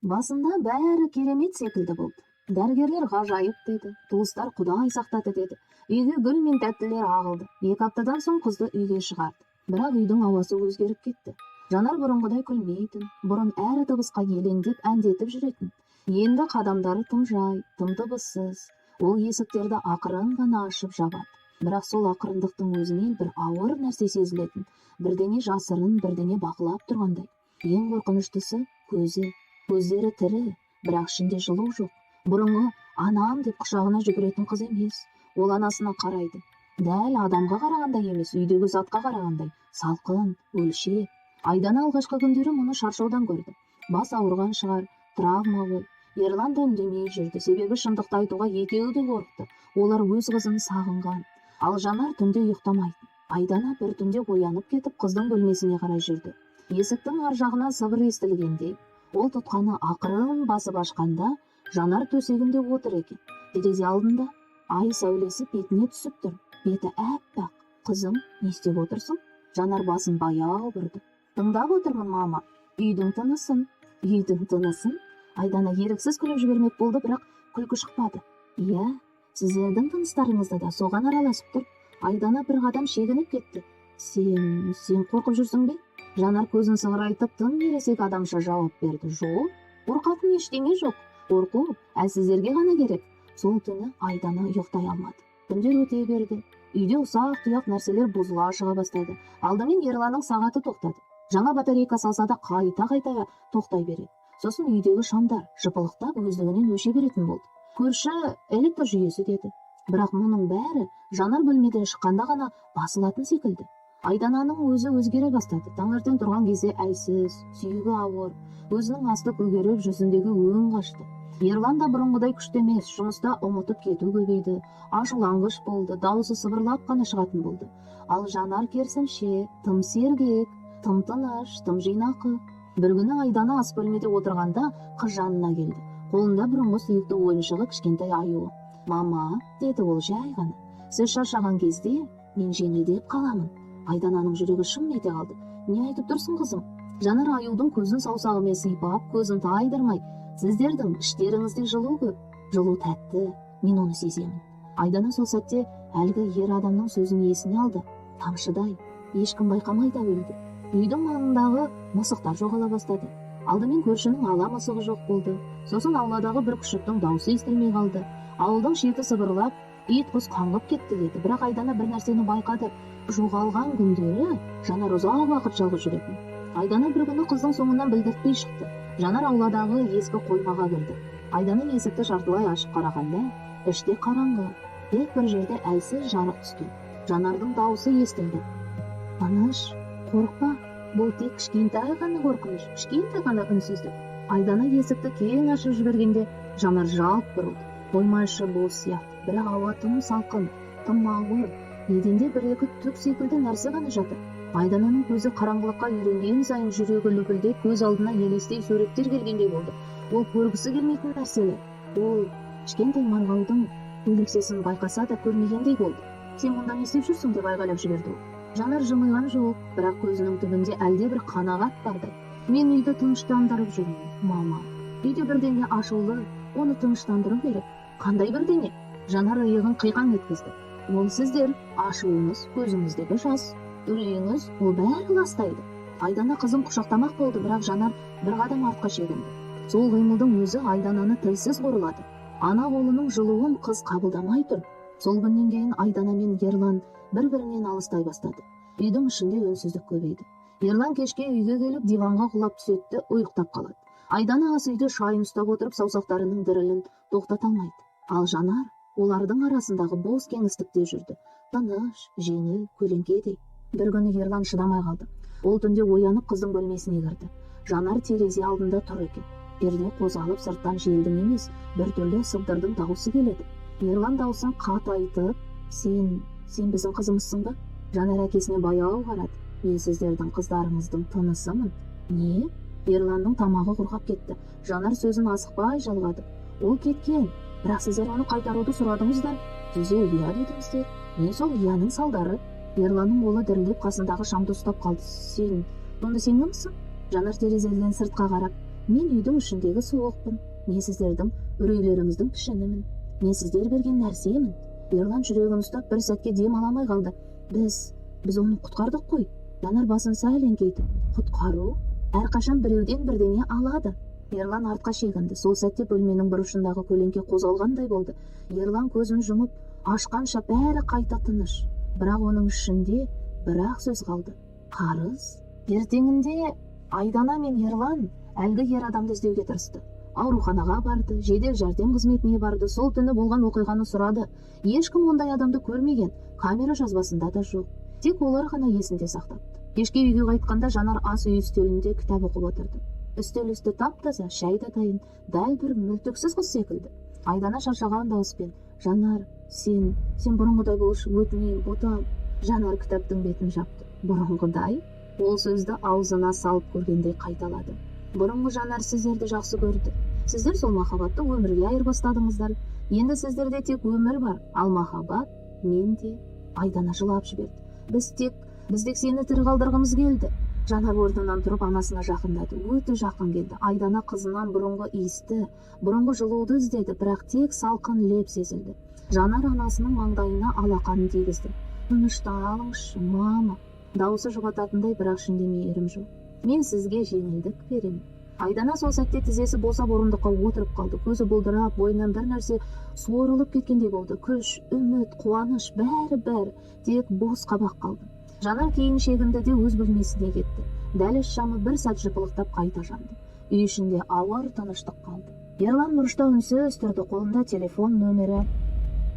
Басында бәрі керемет секілді болды. Дәрігерлер ғажайып деді, туыстар Құдай сақтады деді. Үйге гүл мен тәттілер ағылды. 2 аптадан соң қызды үйге шығарды. Бірақ үйдің ауасы өзгеріп кетті. Жанар бұрынғыдай күлмейтін, бұрын әр дыбысқа елеңдеп әндетіп жүретін. Енді қадамдары тым жай, тым дыбыссыз. Ол есіктерді ақырын ғана ашып жабады. Бірақ сол ақырындықтың өзінен бір ауыр нәрсе сезілетін, бірдеңе жасырын, бірдеңе бақылап тұрғандай. Ең қорқыныштысы көздері тірі, бірақ ішінде жылу жоқ. Бұрынғы анам деп құшағына жүгіретін қыз емес. Ол анасына қарайды. Дәл адамға қарағандай емес, үйдегі затқа қарағандай, салқын, өлшеп. Айдана алғашқы күндері мұны шаршаудан көрді. Бас ауырған шығар, травма ғой. Ерлан да үндемей жүрді, себебі шындықты айтуға екеуі де қорықты. Олар өз қызын сағынған. Ал Жанар түнде ұйықтамайтын. Айдана бір түнде оянып кетіп, қыздың бөлмесіне қарай жүрді. Есіктің ар жағынан сыбыр естілгенде, ол тұтқаны ақырын басып ашқанда, Жанар төсегінде отыр екен. Терезе алдында ай сәулесі бетіне түсіп тұр. Беті әппақ. Қызым, не істеп отырсың? Жанар басын баяу бұрды. Тыңдап отырмын, мама. Үйдің тынысын. Айдана еріксіз күліп жібермек болды, бірақ күлкі шықпады. Иә, сіздердің тыныстарыңызда да соған араласып тұр. Айдана бір қадам шегініп кетті. Сен қорқып жүрсің бе? Жанар көзін сығырайтып тым ересек адамша жауап берді. Жоқ, қорқатын ештеңе жоқ. Қорқу сіздерге ғана керек. Сол түні Айдана ұйықтай алмады. Күндер өте берді. Үйде ұсақ-түйақ нәрселер бұзыла шыға бастады. Алдымен Ерланның сағаты тоқтады. Жаңа батарейка салса да қайта тоқтай береді. Сосын үйдегі шамдар жыпылықтап өздігінен өше беретін болды. Көрші электр жүйесі деді. Бірақ мұның бәрі Жанар бөлмеден шыққанда ғана басылатын секілді. Айдананың өзі өзгере бастады. Таңертең тұрған кезде әлсіз, сүйегі ауыр, өзінің асты көгеріп, жүзіндегі өң қашты. Ерлан да бұрынғыдай күшті емес, жұмыста ұмытып кету көбейді, ашуланғыш болды, дауысы сыбырлап қана шығатын болды. Ал Жанар керісінше, тым сергек, тым тыныш, тым жинақы. Бір күні Айдана ас бөлмеде отырғанда қыз жанына келді. Қолында бұрынғы сүйікті ойыншығы кішкентай аюы. Мама, деді ол жай ғана. Сіз шаршаған кезде мен жеңілдеп қаламын. Айдананың жүрегі шым ете қалды. Не айтып тұрсың, қызым? Жанар аюдың көзін саусағымен сипап, көзін тайдырмай, сіздердің іштеріңізде жылу көп, жылу тәтті, мен оны сеземін. Айдана сол сәтте әлгі ер адамның сөзін есіне алды. Тамшыдай, ешкім байқамай да өлді. Үйдің маңындағы мысықтар жоғала бастады. Алдымен көршінің ала мысығы жоқ болды. Сосын ауладағы бір күшіктің дауысы естілмей қалды. Ауылдың шеті сыбырлап, ит құс қаңғып кетті деді. Бірақ Айдана бір нәрсені байқады. Жоғалған күндері Жанар ұзақ уақыт жалғыз жүретін. Айдана бір күні қыздың соңынан білдіртпей шықты. Жанар ауладағы ескі қоймаға кірді. Айдана есікті жартылай ашып қарағанда, іште қараңғы. Тек бір жерде әлсіз жарық түскен. Жанардың дауысы естілді. Тыныш, қорықпа, бұл тек кішкентай ғана қорқыныш, кішкентай ғана үнсіздік. Айдана есікті кең ашып жібергенде Жанар жалт бұрылды. Қойма іші бос сияқты, бірақ ауа тым салқын, тым ауыр. Еденде бір-екі түк секілді нәрсе ғана жатыр. Айдананың көзі қараңғылыққа үйренген сайын жүрегі лүпілдеп, көз алдына елестей суреттер келгендей болды. Ол көргісі келмейтін нәрселер. Ол кішкентай марғаудың өлексесін байқаса да көрмегендей болды. Сен мұнда не істеп жүрсің деп айғайлап жіберді ол. Жанар жымиған жоқ, бірақ көзінің түбінде әлде бір қанағат барды. Мен үйді тыныштандырып жүрмін, мама. Үйде бірдеңе ашулы, оны тыныштандыру керек. Қандай бірдеңе? Жанар иығын қиқаң еткізді. Ол сіздер, ашуыңыз, көзіңіздегі жас, үрейіңіз, ол бәрі ластайды. Айдана қызын құшақтамақ болды, бірақ Жанар бір қадам артқа шегінді. Сол қимылдың өзі Айдананы тілсіз қорлады. Ана қолының жылуын қыз қабылдамай тұр. Сол күннен кейін Айдана мен Ерлан бір-бірінен алыстай бастады. Үйдің ішінде үнсіздік көбейді. Ерлан кешке үйге келіп диванға құлап түседі, ұйықтап қалады. Айдана ас үйде шайын ұстап отырып саусақтарының дірілін тоқтата алмайды. Ал Жанар олардың арасындағы бос кеңістікте жүрді. Тыныш, жеңіл, көлеңкедей. Бір күні Ерлан шыдамай қалды. Ол түнде оянып қыздың бөлмесіне кірді. Жанар терезе алдында тұр екен. Перде қозғалып, сырттан желдің емес, бір түрлі сыбдырдың дауысы келеді. Ерлан дауысын қатайтып, сен біздің қызымызсың ба? Жанар әкесіне баяу қарады. Мен сіздердің қыздарыңыздың тынысымын. Не? Ерланның тамағы құрғап кетті. Жанар сөзін асықпай жалғады. Ол кеткен, бірақ сіздер оны қайтаруды сұрадыңыздар. Сіздер ұя дедіңіздер. Мен сол ұяның салдары. Ерланның қолы дірілдеп қасындағы шамды ұстап қалды. Сонда сен кімсің? Жанар терезеден сыртқа қарап, Мен үйдің ішіндегі суықпын. Мен сіздердің үрейлеріңіздің пішінімін. Мен сіздер берген нәрсемін. Ерлан жүрегін ұстап бір сәтке дем ала алмай қалды. Біз оны құтқардық қой. Жанар басын сәл еңкейтіп, құтқару? Әрқашан біреуден бірдеңе алады. Ерлан артқа шегінді. Сол сәтте бөлменің бір ұшындағы көлеңке қозғалғандай болды. Ерлан көзін жұмып ашқанша бәрі қайта тыныш. Бірақ оның ішінде бір-ақ сөз қалды. Қарыз. Ертеңінде Айдана мен Ерлан әлгі ер адамды іздеуге тырысты. Ауруханаға барды, жедел жәрдем қызметіне барды, сол түні болған оқиғаны сұрады. Ешкім ондай адамды көрмеген, камера жазбасында да жоқ. Тек олар ғана есінде сақтапты. Кешке үйге қайтқанда Жанар ас үй үстелінде кітап оқып отырды. Үстел үсті тап-таза, шай да дайын, дәл бір мүлтіксіз қыз секілді. Айдана шаршаған дауыспен: "Жанар, сен бұрынғыдай болшы, өтінемін, ботам." Жанар кітаптың бетін жапты. Бұрынғыдай? Ол сөзді аузына салып көргендей қайталады. Бұрынғы Жанар сіздерді жақсы көрді. Сіздер сол махаббатты өмірге айырбастадыңыздар. Енді сіздерде тек өмір бар, ал махаббат менде. Айдана жылап жіберді. Біз тек сені тірі қалдырғымыз келді. Жанар орнынан тұрып анасына жақындады. Өте жақын келді. Айдана қызынан бұрынғы иісті, бұрынғы жылуды іздеді, бірақ тек салқын леп сезілді. Жанар анасының маңдайына алақанын тигізді. "Тынышталыңызшы, мама." Дауысы жұбататындай, бірақ ішінде мейірім жоқ. "Мен сізге жеңілдік беремін." Айдана сол сәтте тізесі босап орындыққа отырып қалды. Көзі бұлдырап, бойынан бір нәрсе суырылып кеткендей болды. Күш, үміт, қуаныш, бәрі тек бос қабақ қалды. Жанар кейін шегінді де өз бөлмесіне кетті. Дәліз шамы бір сәт жыпылықтап қайта жанды. Үй ішінде ауыр тыныштық қалды. Ерлан мұрышта үнсіз тұрды, қолында телефон нөмері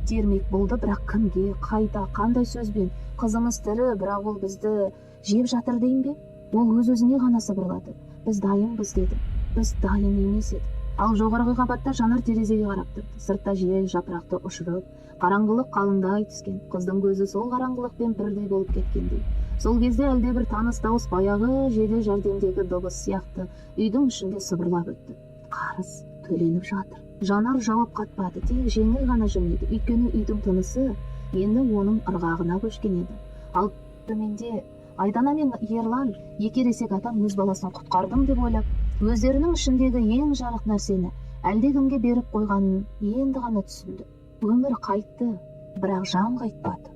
термек болды, бірақ кімге, қайда, қандай сөзбен? "Қызымыз тірі, бірақ ол бізді жеп жатыр" дейін бе? Ол өз-өзіне ғана сыбырлады. "Біз дайынбыз" деді. "Біз дайын емес едік." Ал жоғарғы қабатта Жанар терезеге қарап тұрды. Сыртта жел жапырақты ұшырып, қараңғылық қалыңдай түскен. Қыздың көзі сол қараңғылықпен бірдей болып кеткендей. Сол кезде әлде бір таныс дауыс баяғы жедел жәрдемдегі дыбыс сияқты үйдің ішінде сыбырлап өтті. "Қарыз төленіп жатыр." Жанар жауап қатпады, тек жеңіл ғана жымиды. Өйткені үйдің тынысы енді оның ырғағына көшкен еді. Ал төменде Айдана мен Ерлан екересек атам өз баласын құтқардым деп ойлап, өздерінің ішіндегі ең жарық нәрсені әлдекімге беріп қойғанын енді ғана түсінді. Өмір қайтты, бірақ жан қайтпады.